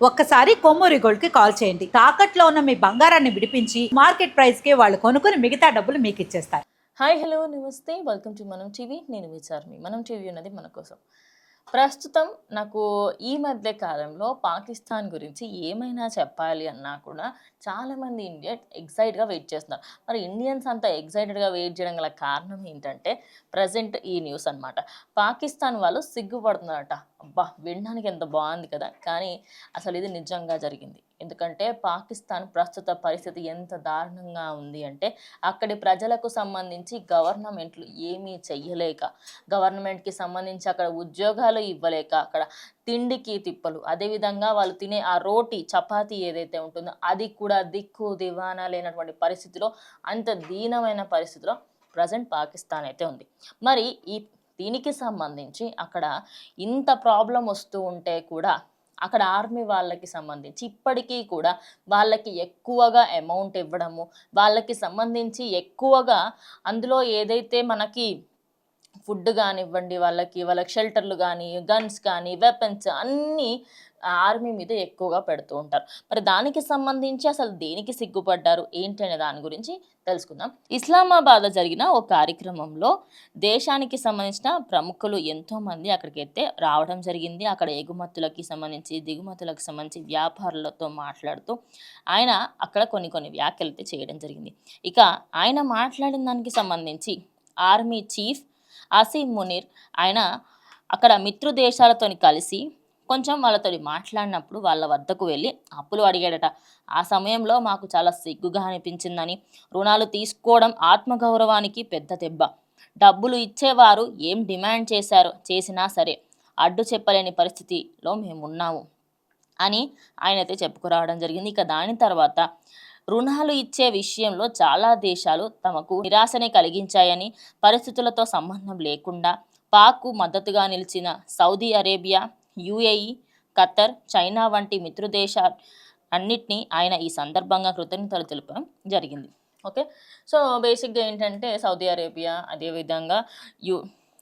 ఒక్కసారి కొమ్మూరి గోల్డ్ కి కాల్ చేయండి. తాకట్లో ఉన్న మీ బంగారాన్ని విడిపించి మార్కెట్ ప్రైస్ కి వాళ్ళు కొనుక్కుని మిగతా డబ్బులు మీకు ఇచ్చేస్తారు. హాయ్ హలో నమస్తే వెల్కమ్ టు మనం టీవీ. నేను విచార్మి. మనం టీవీ ఉన్నది మన కోసం. ప్రస్తుతం నాకు ఈ మధ్య కాలంలో పాకిస్తాన్ గురించి ఏమైనా చెప్పాలి అన్నా కూడా చాలామంది ఇండియన్ ఎక్సైట్గా వెయిట్ చేస్తున్నారు. మరి ఇండియన్స్ అంతా ఎక్సైటెడ్గా వెయిట్ చేయడం గల కారణం ఏంటంటే ప్రజెంట్ ఈ న్యూస్ అనమాట. పాకిస్తాన్ వాళ్ళు సిగ్గుపడుతున్నారట. అబ్బా, వినడానికి ఎంత బాగుంది కదా, కానీ అసలు ఇది నిజంగా జరిగింది. ఎందుకంటే పాకిస్తాన్ ప్రస్తుత పరిస్థితి ఎంత దారుణంగా ఉంది అంటే అక్కడి ప్రజలకు సంబంధించి గవర్నమెంట్లు ఏమీ చెయ్యలేక, గవర్నమెంట్కి సంబంధించి అక్కడ ఉద్యోగాలు ఇవ్వలేక, అక్కడ తిండికి తిప్పలు, అదేవిధంగా వాళ్ళు తినే ఆ రోటీ చపాతీ ఏదైతే ఉంటుందో అది కూడా దిక్కు దివానా లేనటువంటి పరిస్థితిలో, అంత దీనమైన పరిస్థితిలో ప్రజెంట్ పాకిస్తాన్ అయితే ఉంది. మరి దీనికి సంబంధించి అక్కడ ఇంత ప్రాబ్లం వస్తూ ఉంటే కూడా అక్కడ ఆర్మీ వాళ్ళకి సంబంధించి ఇప్పటికీ కూడా వాళ్ళకి ఎక్కువగా అమౌంట్ ఇవ్వడము, వాళ్ళకి సంబంధించి ఎక్కువగా అందులో ఏదైతే మనకి ఫుడ్ కానివ్వండి, వాళ్ళకి షెల్టర్లు కానీ, గన్స్ కానీ, వెపన్స్ అన్నీ ఆర్మీ మీద ఎక్కువగా పెడుతూ ఉంటారు. మరి దానికి సంబంధించి అసలు దేనికి సిగ్గుపడ్డారు ఏంటి అనే దాని గురించి తెలుసుకుందాం. ఇస్లామాబాద్లో జరిగిన ఒక కార్యక్రమంలో దేశానికి సంబంధించిన ప్రముఖులు ఎంతోమంది అక్కడికైతే రావడం జరిగింది. అక్కడ ఎగుమతులకి సంబంధించి, దిగుమతులకు సంబంధించి వ్యాపారులతో మాట్లాడుతూ ఆయన అక్కడ కొన్ని వ్యాఖ్యలు అయితే చేయడం జరిగింది. ఇక ఆయన మాట్లాడిన దానికి సంబంధించి ఆర్మీ చీఫ్ అసీం మునీర్ ఆయన అక్కడ మిత్రు దేశాలతో కలిసి కొంచెం వాళ్ళతో మాట్లాడినప్పుడు వాళ్ళ వద్దకు వెళ్ళి అప్పులు అడిగాడట. ఆ సమయంలో మాకు చాలా సిగ్గుగా అనిపించిందని, రుణాలు తీసుకోవడం ఆత్మగౌరవానికి పెద్ద దెబ్బ, డబ్బులు ఇచ్చేవారు ఏం డిమాండ్ చేసినా సరే అడ్డు చెప్పలేని పరిస్థితిలో మేమున్నాము అని ఆయనైతే చెప్పుకురావడం జరిగింది. ఇక దాని తర్వాత రుణాలు ఇచ్చే విషయంలో చాలా దేశాలు తమకు నిరాశనే కలిగించాయని, పరిస్థితులతో సంబంధం లేకుండా పాక్కు మద్దతుగా నిలిచిన Saudi Arabia, UAE, Qatar, China వంటి మిత్రదేశాలు అన్నిటినీ ఆయన ఈ సందర్భంగా కృతజ్ఞతలు తెలపడం జరిగింది. ఓకే, సో బేసిక్గా ఏంటంటే సౌదీ అరేబియా, అదేవిధంగా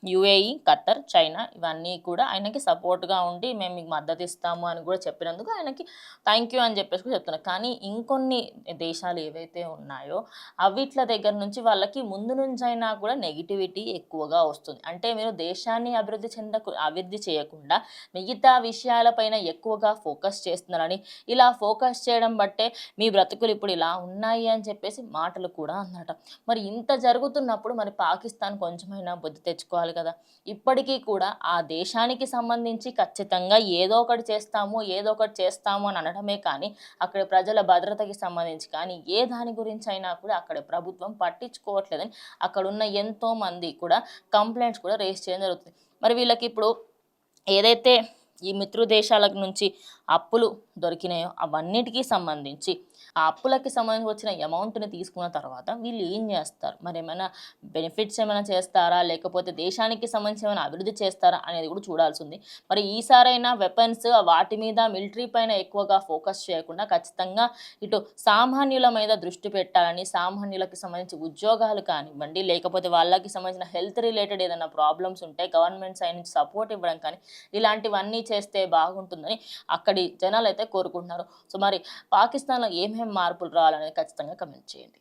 యుఏఈ, ఖతర్, చైనా ఇవన్నీ కూడా ఆయనకి సపోర్ట్గా ఉండి మేము మీకు మద్దతు ఇస్తాము అని కూడా చెప్పినందుకు ఆయనకి థ్యాంక్ యూ అని చెప్పేసి కూడా చెప్తున్నారు. కానీ ఇంకొన్ని దేశాలు ఏవైతే ఉన్నాయో అవిట్ల దగ్గర నుంచి వాళ్ళకి ముందు నుంచి అయినా కూడా నెగిటివిటీ ఎక్కువగా వస్తుంది. అంటే మీరు దేశాన్ని అభివృద్ధి చేయకుండా మిగతా విషయాలపైన ఎక్కువగా ఫోకస్ చేస్తున్నారని, ఇలా ఫోకస్ చేయడం బట్టే మీ బ్రతుకులు ఇప్పుడు ఇలా ఉన్నాయి అని చెప్పేసి మాటలు కూడా అన్నట. మరి ఇంత జరుగుతున్నప్పుడు మరి పాకిస్తాన్ కొంచెమైనా బుద్ధి తెచ్చుకోవాలి కదా. ఇప్పటికీ కూడా ఆ దేశానికి సంబంధించి ఖచ్చితంగా ఏదో ఒకటి చేస్తాము అని అనడమే కానీ అక్కడ ప్రజల భద్రతకి సంబంధించి కానీ ఏ దాని గురించి అయినా కూడా అక్కడ ప్రభుత్వం పట్టించుకోవట్లేదని అక్కడున్న ఎంతో మంది కూడా కంప్లైంట్స్ కూడా రేస్ చేయడం జరుగుతుంది. మరి వీళ్ళకి ఇప్పుడు ఏదైతే ఈ మిత్రు దేశాల నుంచి అప్పులు దొరికినాయో అవన్నిటికీ సంబంధించి ఆ అప్పులకి సంబంధించి వచ్చిన అమౌంట్ని తీసుకున్న తర్వాత వీళ్ళు ఏం చేస్తారు, మరి ఏమైనా బెనిఫిట్స్ ఏమైనా చేస్తారా, లేకపోతే దేశానికి సంబంధించి ఏమైనా అభివృద్ధి చేస్తారా అనేది కూడా చూడాల్సి ఉంది. మరి ఈసారైనా వెపన్స్ వాటి మీద మిలిటరీ పైన ఎక్కువగా ఫోకస్ చేయకుండా ఖచ్చితంగా ఇటు సామాన్యుల మీద దృష్టి పెట్టాలని, సామాన్యులకి సంబంధించి ఉద్యోగాలు కానివ్వండి, లేకపోతే వాళ్ళకి సంబంధించిన హెల్త్ రిలేటెడ్ ఏదైనా ప్రాబ్లమ్స్ ఉంటే గవర్నమెంట్ సైడ్ నుంచి సపోర్ట్ ఇవ్వడం కానీ ఇలాంటివన్నీ చేస్తే బాగుంటుందని అక్కడి జనాలు అయితే కోరుకుంటున్నారు. సో మరి పాకిస్తాన్లో ఏమేమి మార్పులు రావాలనేది ఖచ్చితంగా కమెంట్ చేయండి.